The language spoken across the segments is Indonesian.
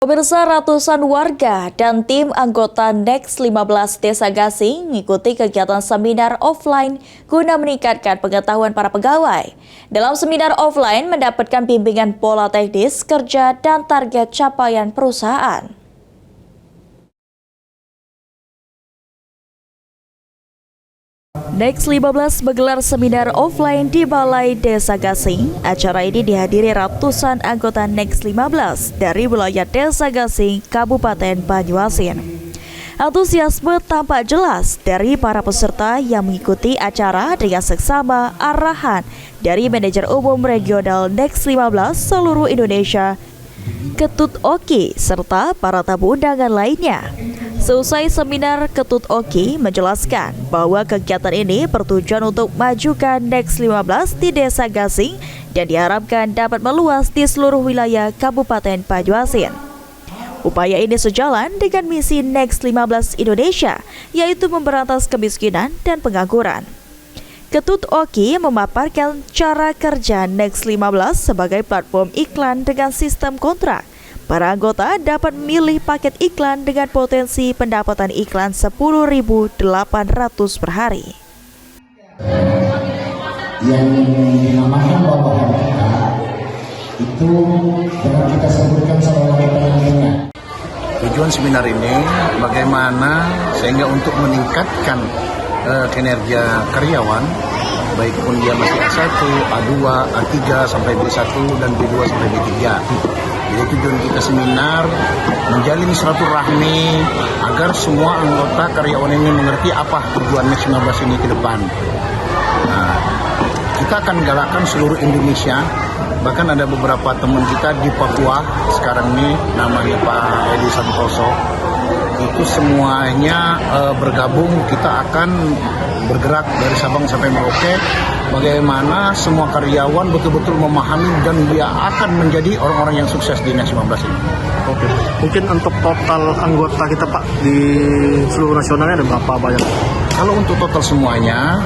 Pemirsa, ratusan warga dan tim anggota Next 15 Desa Gasing mengikuti kegiatan seminar offline guna meningkatkan pengetahuan para pegawai. Dalam seminar offline mendapatkan bimbingan pola teknis kerja dan target capaian perusahaan. Next 15 menggelar seminar offline di Balai Desa Gasing. Acara ini dihadiri ratusan anggota Next 15 dari wilayah Desa Gasing, Kabupaten Banyuasin. Antusiasme tampak jelas dari para peserta yang mengikuti acara dengan seksama arahan dari Manajer Umum Regional Next 15 seluruh Indonesia, Ketut Oki, serta para tamu undangan lainnya. Seusai seminar, Ketut Oki menjelaskan bahwa kegiatan ini bertujuan untuk majukan Next 15 di Desa Gasing dan diharapkan dapat meluas di seluruh wilayah Kabupaten Banyuasin. Upaya ini sejalan dengan misi Next 15 Indonesia, yaitu memberantas kemiskinan dan pengangguran. Ketut Oki memaparkan cara kerja Next 15 sebagai platform iklan dengan sistem kontrak. Para anggota dapat memilih paket iklan dengan potensi pendapatan iklan 10.800 per hari. Yang dinamakan bawahan kita itu dengan kita sebutkan sama anggota. Tujuan seminar ini bagaimana sehingga untuk meningkatkan kinerja karyawan, baik pun dia masih A1, A2, A3 sampai B1 dan B2 sampai B3. Jadi tujuan kita seminar menjalin silaturahmi agar semua anggota karyawan ini mengerti apa tujuan Next 15 ini ke depan. Nah, kita akan galakkan seluruh Indonesia, bahkan ada beberapa teman kita di Papua sekarang ini namanya Pak Edi Santoso. Itu semuanya bergabung, kita akan bergerak dari Sabang sampai Merauke. Bagaimana semua karyawan betul-betul memahami dan dia akan menjadi orang-orang yang sukses di Next 15 ini. Oke, mungkin untuk total anggota kita Pak di seluruh nasionalnya ada berapa banyak? Kalau untuk total semuanya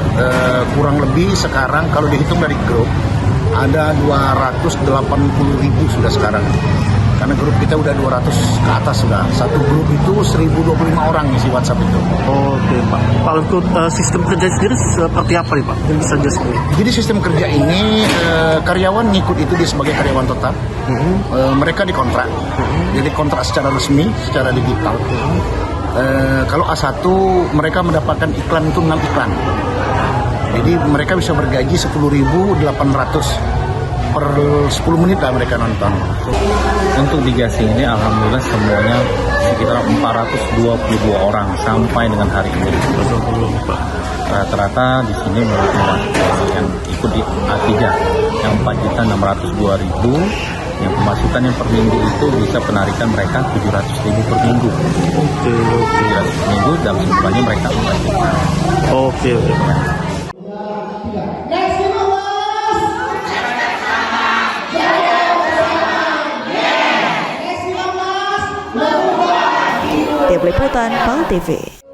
kurang lebih sekarang kalau dihitung dari grup ada 280.000 sudah sekarang. Karena grup kita udah 200 ke atas sudah. Satu grup itu 1.025 orang isi WhatsApp itu. Oke Pak. Pak, untuk sistem kerja sendiri seperti apa nih Pak? Yang bisa jelaskan? Jadi sistem kerja ini karyawan ngikut itu dia sebagai karyawan tetap. Mereka dikontrak. Jadi kontrak secara resmi, secara digital. Kalau A1 mereka mendapatkan iklan itu 6 iklan. Jadi mereka bisa bergaji 10.800 per 10 menit lah mereka nonton. Untuk di Gasing ini alhamdulillah semuanya sekitar 422 orang sampai dengan hari ini. Rata-rata di sini yang ikut di A3 yang 4.602.000, yang pemasukan yang per minggu itu bisa penarikan mereka 700.000 per minggu. Oke. 700 per minggu dan semuanya mereka 4 juta. Oke. Tim Liputan PAL TV.